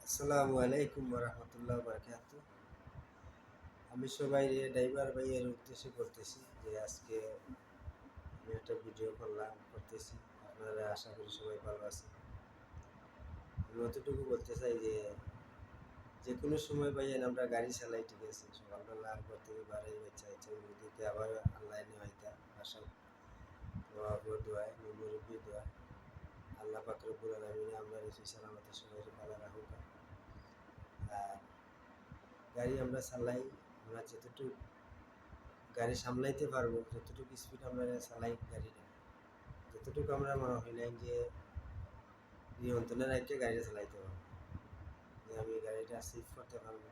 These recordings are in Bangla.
আসসালামু আলাইকুম রহমতুল্লাহ বারকাত। আমি সবাই ড্রাইভার ভাইয়ের উদ্দেশ্যে করতেছি যে আজকে আমি একটা ভিডিও করতেছি। আপনারা আশা করি সবাই ভালো আছেন। আমি অতটুকু বলতে চাই যে যে কোনো সময় ভাইয়েন আমরা গাড়ি চালাই, ঠিক আছে, সকালবেলা ঘর থেকে বাড়াই বাচ্চা ইচ্ছা ওদিকে আবার আল্লাহ হয়তা আসা দোয়ায় মুরব্বী দোয়া আল্লাহ পাক রব্বুল আলামিন আমরা রেখে সালামতে সবাই ভালো রাখুক। আর গাড়ি আমরা চালাই, আমরা যতটুকু গাড়ি সামলাইতে পারবো, যতটুকু স্পিড আমরা চালাই গাড়িটা, যতটুকু আমরা মনে হইলাম যে নিয়ন্ত্রণে রাখতে গাড়িটা চালাইতে পারবো, যে আমি গাড়িটা সেফ করতে পারবো।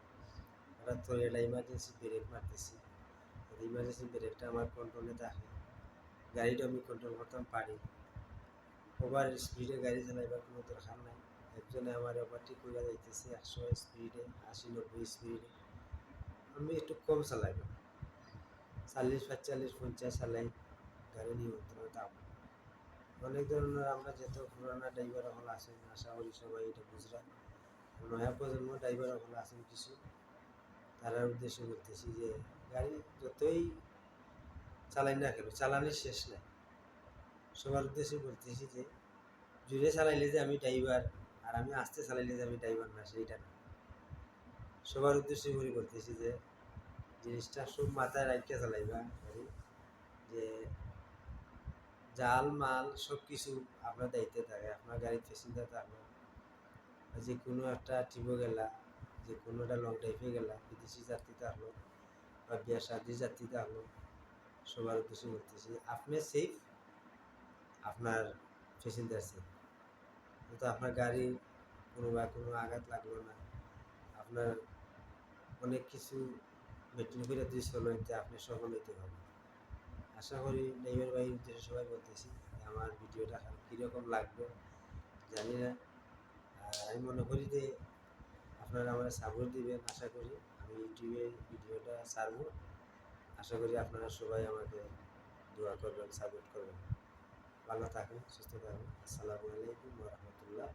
হঠাৎ করে একটা ইমার্জেন্সি ব্রেক মারতেছি, ইমার্জেন্সি ব্রেকটা আমার কন্ট্রোলে থাকে, গাড়িটা আমি কন্ট্রোল করতে পারি। ওভার স্পিডে গাড়ি চালাইবার কোনো দরকার নাই। একজনে আমার ওভারটেক করে যাইতেছে 100 স্পিডে, 80-90 স্পিডে, আমি একটু কম চালাইব, 40-45-50 চালাই, গাড়ি নিয়ন্ত্রণে থাকবো। অনেক ধরনের আমরা যত পুরানা ড্রাইভার হল আছেন, আশা করি সবাই এটা বুঝলাম। নয়া প্রজন্ম ড্রাইভার হল আছেন কিছু, তারার উদ্দেশ্যে বলতেছি যে গাড়ি যতই চালাই না কেন চালানোর শেষ নাই। সবার উদ্দেশ্যে বলতেছি যে জুড়ে চালাইলে যে আমি ড্রাইভার আর আমি আস্তে চালাইলে যে আমি ড্রাইভার না, সেইটা না। সবার উদ্দেশ্যে করে বলতেছি যে জিনিসটা সব মাথায় রাখিয়া চালাইবা গাড়ি, যে জাল মাল সব কিছু আপনার দায়িত্বে থাকে। আপনার গাড়ির প্যাসেঞ্জার থাকলো, যে কোনো একটা ট্রিপে গেলা, যে কোনো একটা লং ড্রাইভে গেলা, বিদেশি যাত্রী থাকলো বা বিয়া শাদির যাত্রী থাকলো, সবার উদ্দেশ্যে বলতেছি আপনি সেফ, আপনার প্যাসেঞ্জার সেফ। কিন্তু আপনার গাড়ির কোনো আঘাত লাগলো না, আপনার অনেক কিছু মেনটেন করে দিয়ে চলতে আপনি সফল হইতে পারবেন। আশা করি ড্রাইভার ভাইয়ের উদ্দেশ্যে সবাই বলতেছি আমার ভিডিওটা কীরকম লাগবে জানি না। আর আমি মনে করি যে আপনারা আমার সাপোর্ট দিবেন। আশা করি আমি ইউটিউবে ভিডিওটা ছাড়ব, আশা করি আপনারা সবাই আমাকে দোয়া করবেন, সাপোর্ট করবেন। ভালো থাকুন, সুস্থ থাকুন। আসসালামু আলাইকুম ওয়া রাহমাতুল্লাহ।